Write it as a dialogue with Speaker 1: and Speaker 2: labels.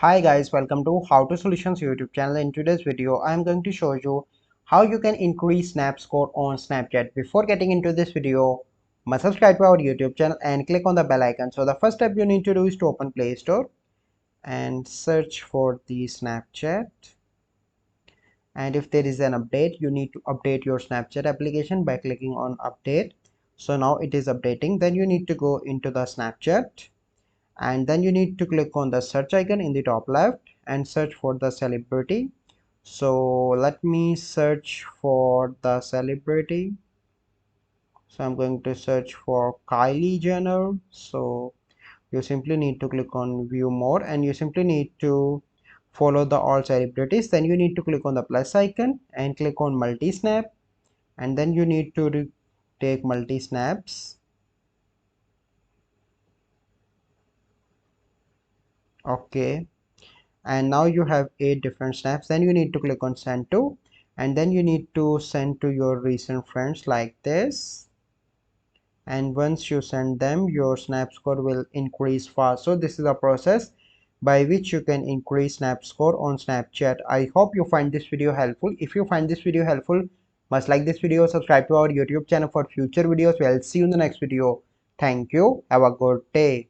Speaker 1: Hi guys, welcome to How to Solutions YouTube channel. In today's video, I am going to show you how you can increase Snap score on Snapchat. Before getting into this video, must subscribe to our YouTube channel and click on the bell icon. So the first step you need to do is to open Play Store and search for the Snapchat. And if there is an update, you need to update your Snapchat application by clicking on update. So now it is updating. Then you need to go into the Snapchat, and then you need to click on the search icon in the top left and search for the celebrity. So let me search for the celebrity. So I'm going to search for Kylie Jenner. So you simply need to click on view more, and you simply need to follow the all celebrities. Then you need to click on the plus icon and click on multi snap, and then you need to take multi snaps. Okay, and now you have 8 different snaps. Then you need to click on send to, and then you need to send to your recent friends like this. And once you send them, your snap score will increase fast. So this is a process by which you can increase snap score on Snapchat. I hope you find this video helpful. If you find this video helpful, must like this video, subscribe to our YouTube channel for future videos. We'll see you in the next video. Thank you, have a good day.